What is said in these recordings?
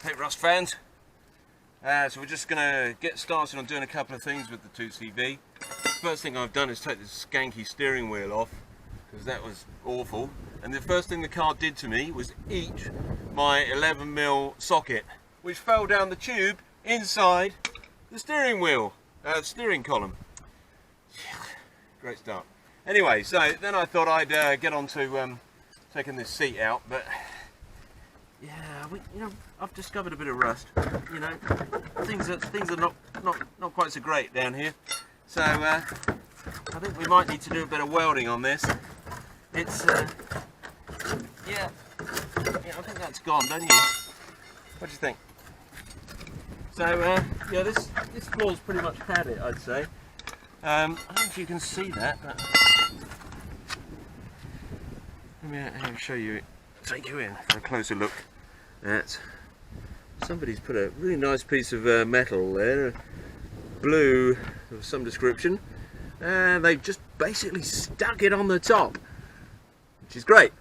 Hey Rust fans, so we're just going to get started on doing a couple of things with the 2CV. First thing I've done is take this skanky steering wheel off, because that was awful. And the first thing the car did to me was eat my 11mm socket, which fell down the tube inside the steering wheel, steering column. Great start. Anyway, so then I thought I'd get on to taking this seat out, but yeah, I've discovered a bit of rust. You know, things are not quite so great down here. So I think we might need to do a bit of welding on this. It's yeah, I think that's gone, don't you? What do you think? So yeah, this floor's pretty much had it, I'd say. I don't know if you can see that, but let me show you, take you in for a closer look at. Somebody's put a really nice piece of metal there, blue of some description, and they've just basically stuck it on the top, which is great.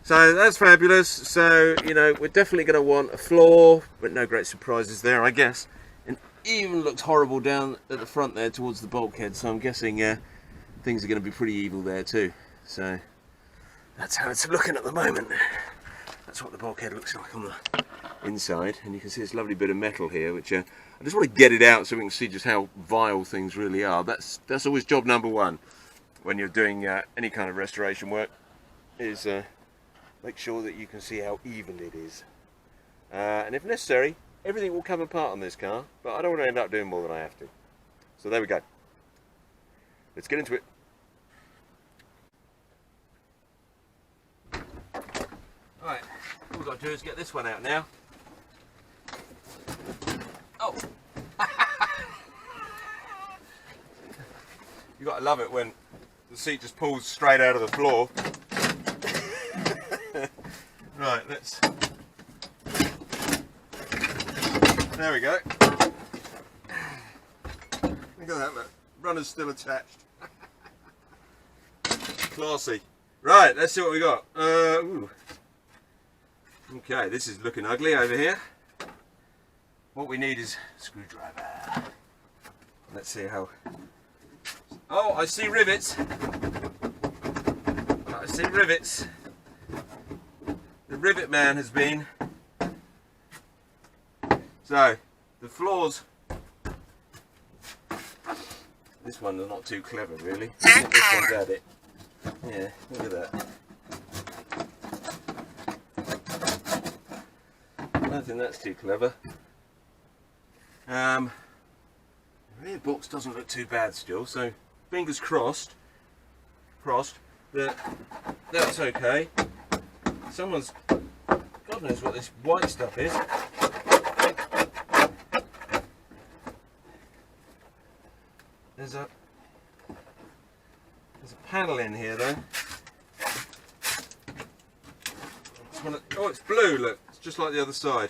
So that's fabulous. So, you know, we're definitely going to want a floor, but no great surprises there, I guess. And even looks horrible down at the front there towards the bulkhead, so I'm guessing things are going to be pretty evil there too. So that's how it's looking at the moment. That's what the bulkhead looks like on the inside, and you can see this lovely bit of metal here, which I just want to get it out so we can see just how vile things really are. That's always job number one when you're doing any kind of restoration work, is make sure that you can see how evil it is. And if necessary, everything will come apart on this car, but I don't want to end up doing more than I have to. So there we go. Let's get into it. Alright, all we've got to do is get this one out now. Oh! You got to love it when the seat just pulls straight out of the floor. Right, let's... There we go. Look at that, look. Runner's still attached. Classy. Right, let's see what we got. Ooh. Okay, this is looking ugly over here. What we need is a screwdriver. Let's see how... Oh, I see rivets. I see rivets. The rivet man has been. So, the floors. This one is not too clever, really. I think this one's at it. Yeah, look at that. I don't think that's too clever. The rear box doesn't look too bad still, so fingers crossed that that's okay. Someone's, God knows what this white stuff is. There's a panel in here though. Oh, it's blue, look, it's just like the other side.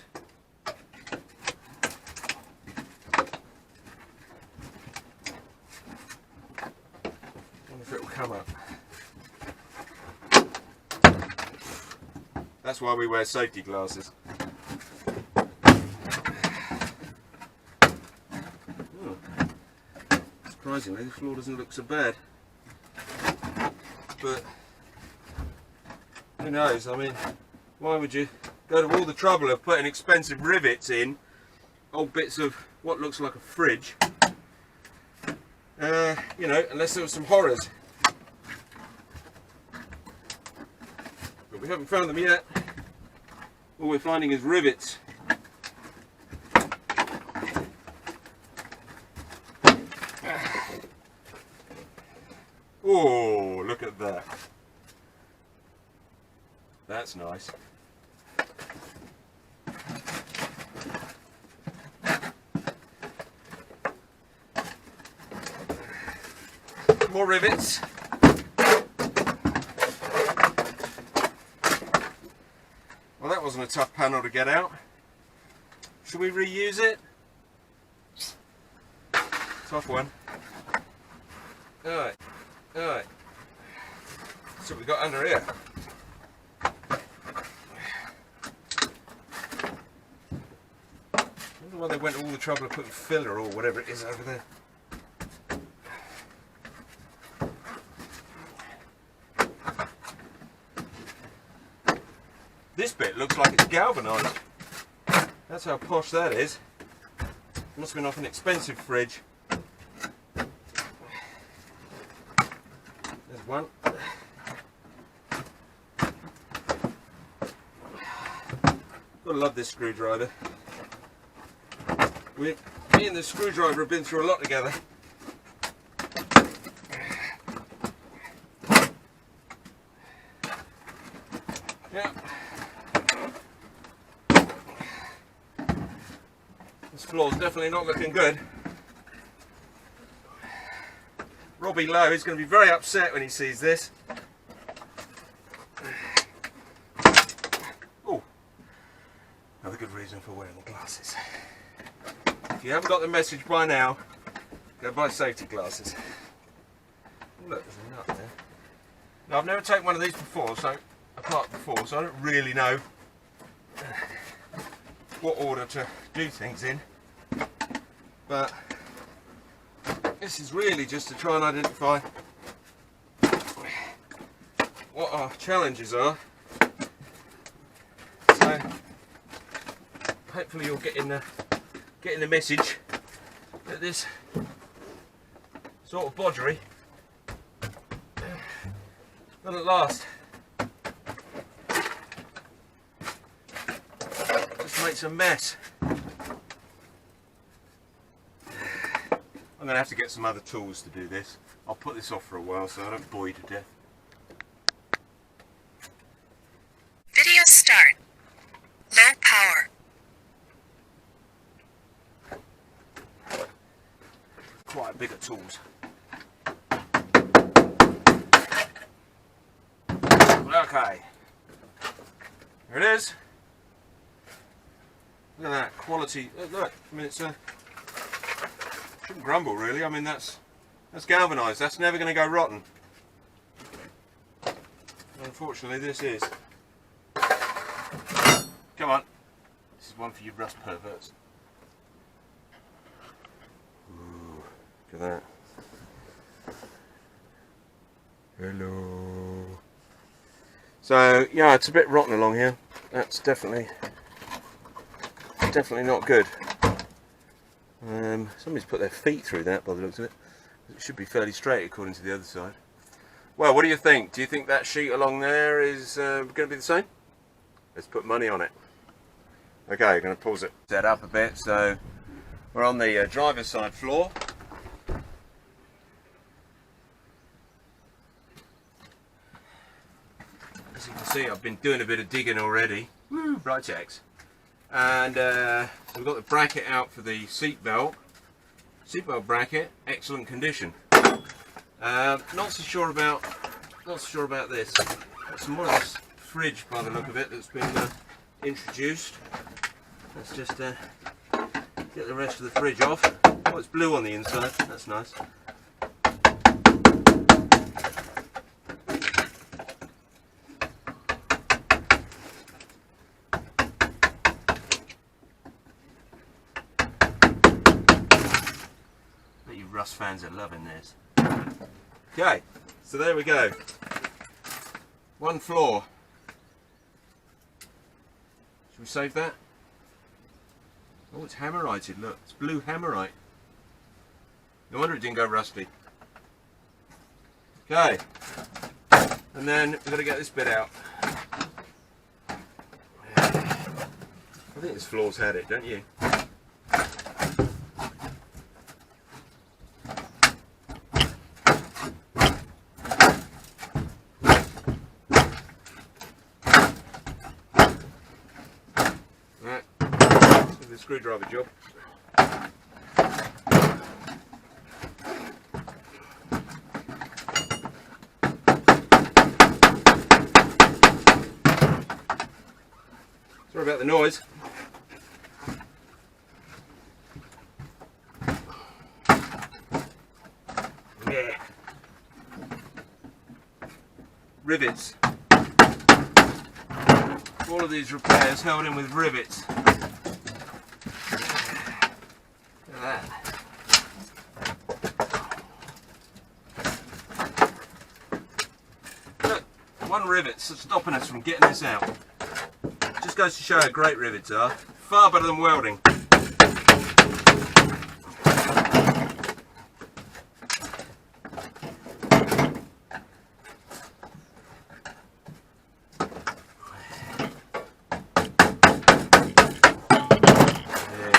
Wonder if it will come up. That's why we wear safety glasses. Oh. Surprisingly, the floor doesn't look so bad. But who knows? I mean, why would you go to all the trouble of putting expensive rivets in old bits of what looks like a fridge? You know, unless there were some horrors. But we haven't found them yet. All we're finding is rivets. Oh, look at that. That's nice. More rivets. Well, that wasn't a tough panel to get out. Should we reuse it? Tough one. Alright, alright. So we got under here. Well, they went to all the trouble of putting filler or whatever it is over there. This bit looks like it's galvanised. That's how posh that is. Must have been off an expensive fridge. There's one. Gotta love this screwdriver. Me and the screwdriver have been through a lot together. Yeah. This floor's definitely not looking good. Robbie Lowe is going to be very upset when he sees this. Oh, another good reason for wearing the glasses. If you haven't got the message by now, go buy safety glasses. Oh, look, there's a nut there. Now, I've never taken one of these before, so I don't really know what order to do things in. But this is really just to try and identify what our challenges are. So hopefully you're getting the message that this sort of bodgery doesn't last. Just makes a mess. I'm going to have to get some other tools to do this. I'll put this off for a while so I don't bore you to death. Video start. Low power. Quite bigger tools. Okay. There it is. Look at that quality. Look, I mean, it's shouldn't grumble really. I mean, that's galvanised. That's never going to go rotten. Unfortunately, this is. Come on. This is one for you rust perverts. Ooh, look at that. Hello. So yeah, it's a bit rotten along here. That's definitely not good. Somebody's put their feet through that by the looks of it. It should be fairly straight according to the other side. Well, what do you think? Do you think that sheet along there is going to be the same? Let's put money on it. Okay, I'm going to pause it. Set up a bit, so we're on the driver's side floor. As you can see, I've been doing a bit of digging already. Woo, bright checks. And so we've got the bracket out for the seatbelt bracket, excellent condition. Not so sure about this. Got some more of this fridge by the look of it that's been introduced. Let's just get the rest of the fridge off. Oh, it's blue on the inside. That's nice. Rust fans are loving this. Okay, so there we go. One floor. Should we save that? Oh, it's hammerited, look. It's blue hammerite. No wonder it didn't go rusty. Okay. And then we've got to get this bit out. I think this floor's had it, don't you? Screwdriver job. Sorry about the noise. Yeah. Rivets. All of these repairs held in with rivets. One rivet's stopping us from getting this out. Just goes to show how great rivets are. Far better than welding.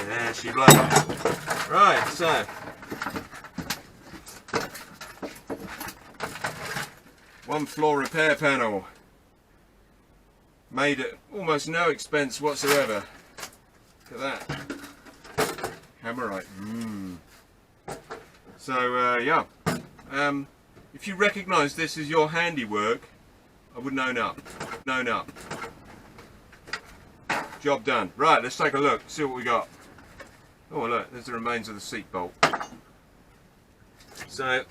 There she blows. Right, so one floor repair panel, made at almost no expense whatsoever. Look at that. Hammerite. So yeah, if you recognise this as your handiwork, I would own up. Own up. Job done. Right, let's take a look, see what we got. Oh look, there's the remains of the seat bolt. So,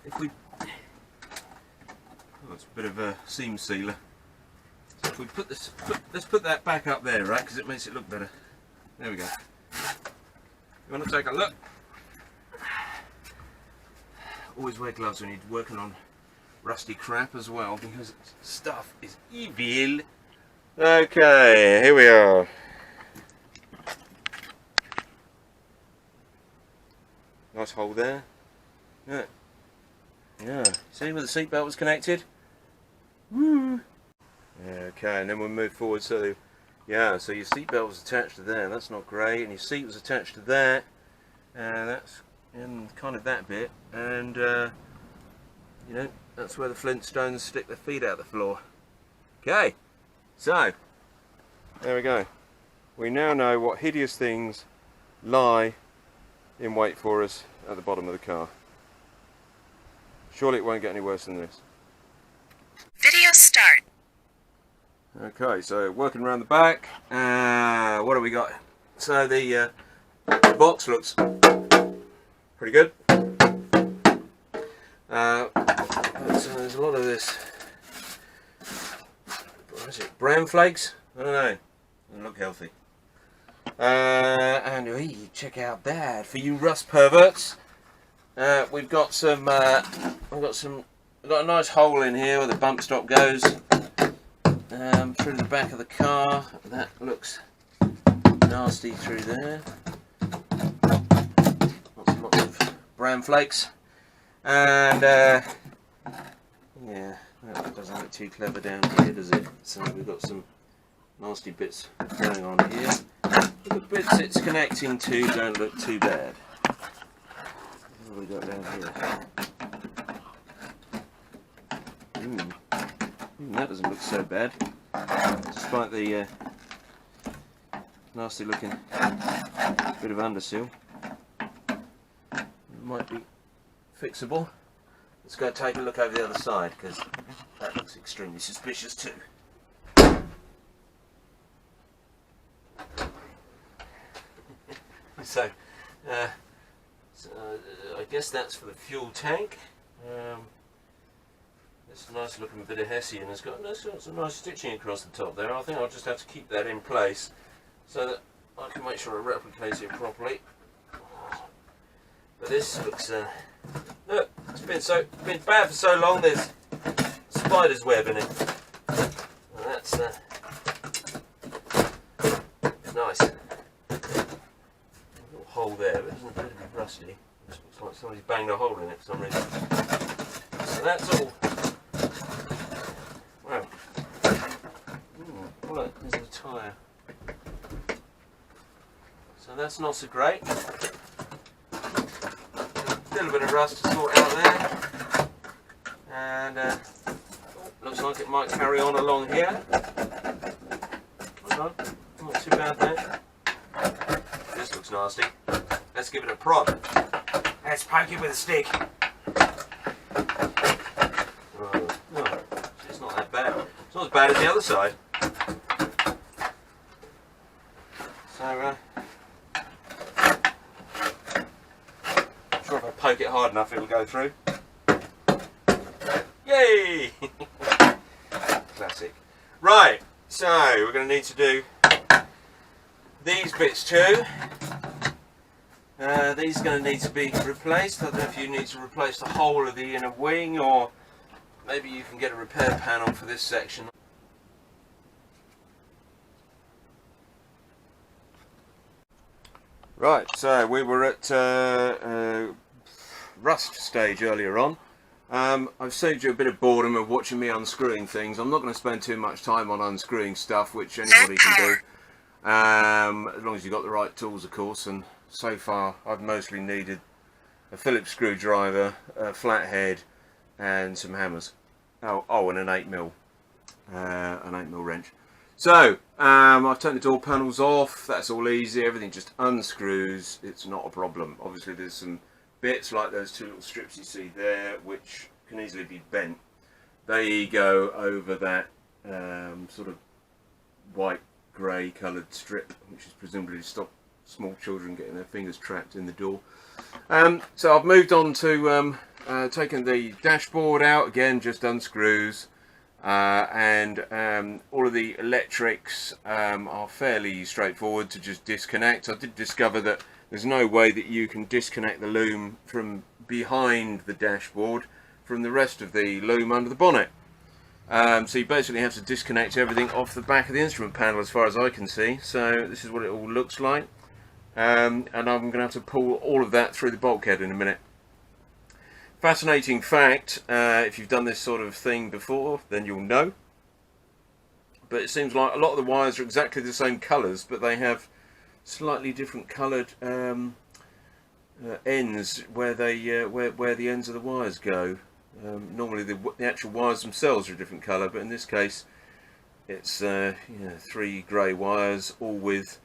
if we... Oh, it's a bit of a seam sealer. So if we put this... let's put that back up there, right, because it makes it look better. There we go. You want to take a look? Always wear gloves when you're working on rusty crap as well, because stuff is evil. Okay, here we are. Nice hole there. Yeah. Yeah. See where the seatbelt was connected? Woo! Okay, and then we'll move forward. So, yeah, so your seatbelt was attached to there. That's not great. And your seat was attached to that. And that's in kind of that bit. And, you know, that's where the Flintstones stick their feet out the floor. Okay. So, there we go. We now know what hideous things lie in wait for us at the bottom of the car. Surely it won't get any worse than this. Video start. Okay, so working around the back, what do we got? So the box looks pretty good. So there's a lot of this, what is it, bran flakes? I don't know, they look healthy. And check out that for you rust perverts. We've got some. We've got a nice hole in here where the bump stop goes through the back of the car. That looks nasty through there. Lots of bran flakes, and yeah, that doesn't look too clever down here, does it? So we've got some nasty bits going on here. The bits it's connecting to don't look too bad. What have we got down here? That doesn't look so bad, despite the nasty looking bit of undersill. It might be fixable. Let's go take a look over the other side, because that looks extremely suspicious too. So, I guess that's for the fuel tank. It's a nice looking bit of hessian. It's got some nice stitching across the top there. I think I'll just have to keep that in place so that I can make sure I replicate it properly. But this looks, look, it's been bad for so long. There's spider's web in it. And that's nice. Hole there, but it's a bit rusty. It looks like somebody's banged a hole in it for some reason. So that's all. Wow. Look, there's a tyre. So that's not so great. A little bit of rust to sort out there. And looks like it might carry on along here. Hold on, not too bad there. This looks nasty. Let's give it a prod. Let's poke it with a stick. Oh, no, it's not that bad. It's not as bad as the other side. So, I'm sure if I poke it hard enough it'll go through. Yay! Classic. Right, so we're going to need to do these bits too. These are going to need to be replaced. I don't know if you need to replace the whole of the inner wing or maybe you can get a repair panel for this section. Right, so we were at rust stage earlier on. I've saved you a bit of boredom of watching me unscrewing things. I'm not going to spend too much time on unscrewing stuff, which anybody can do, as long as you've got the right tools, of course. And so far I've mostly needed a Phillips screwdriver, a flathead and some hammers. Oh, and an 8mm wrench. So I've taken the door panels off. That's all easy, everything just unscrews, it's not a problem. Obviously there's some bits like those two little strips you see there which can easily be bent. They go over that sort of white grey coloured strip, which is presumably to stop small children getting their fingers trapped in the door. So I've moved on to taking the dashboard out, again just unscrews, and all of the electrics are fairly straightforward to just disconnect. I did discover that there's no way that you can disconnect the loom from behind the dashboard from the rest of the loom under the bonnet. So you basically have to disconnect everything off the back of the instrument panel as far as I can see. So this is what it all looks like. And I'm going to have to pull all of that through the bulkhead in a minute. Fascinating fact, if you've done this sort of thing before, then you'll know. But it seems like a lot of the wires are exactly the same colours, but they have slightly different coloured ends where they where the ends of the wires go. Normally the actual wires themselves are a different colour, but in this case it's three grey wires, all with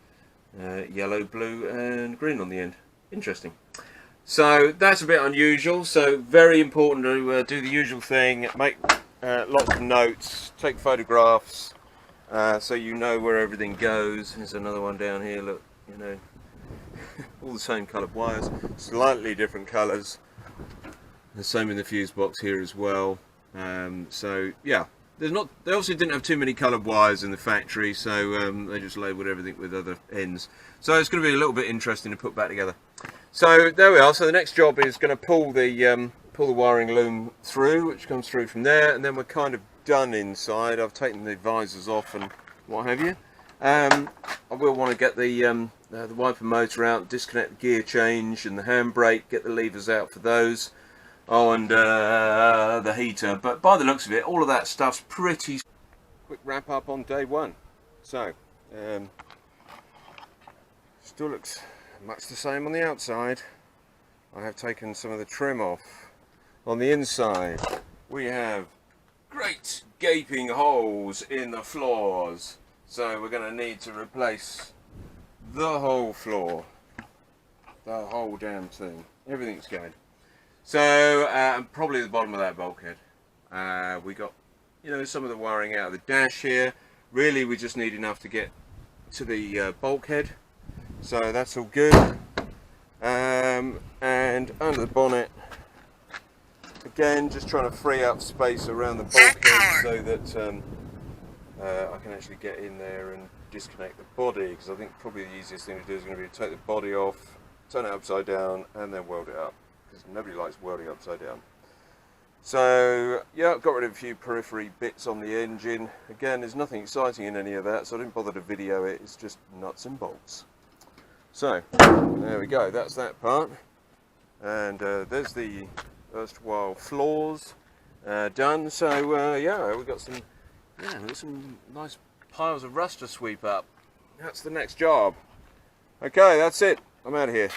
yellow, blue and green on the end. Interesting. So that's a bit unusual, so very important to do the usual thing, make lots of notes, take photographs, so you know where everything goes. There's another one down here, look, you know, all the same coloured wires, slightly different colours. The same in the fuse box here as well. So yeah, they obviously didn't have too many coloured wires in the factory, so they just labelled everything with other ends. So it's going to be a little bit interesting to put back together. So there we are. So the next job is going to pull the wiring loom through, which comes through from there, and then we're kind of done inside. I've taken the visors off and what have you. I will want to get the wiper motor out, disconnect the gear change and the handbrake, get the levers out for those. Oh, and the heater. But by the looks of it, all of that stuff's pretty quick wrap up on day one. So still looks much the same on the outside. I have taken some of the trim off. On the inside we have great gaping holes in the floors, so we're going to need to replace the whole floor, the whole damn thing. Everything's going. So probably the bottom of that bulkhead. We got, you know, some of the wiring out of the dash here. Really we just need enough to get to the bulkhead, so that's all good. And under the bonnet, again just trying to free up space around the bulkhead so that I can actually get in there and disconnect the body, because I think probably the easiest thing to do is going to be to take the body off, turn it upside down and then weld it up, because nobody likes welding upside down. So yeah, I've got rid of a few periphery bits on the engine. Again, there's nothing exciting in any of that, so I didn't bother to video it. It's just nuts and bolts. So there we go, that's that part. And there's the erstwhile floors done. So yeah, we've got some nice piles of rust to sweep up. That's the next job. Okay, that's it. I'm out of here.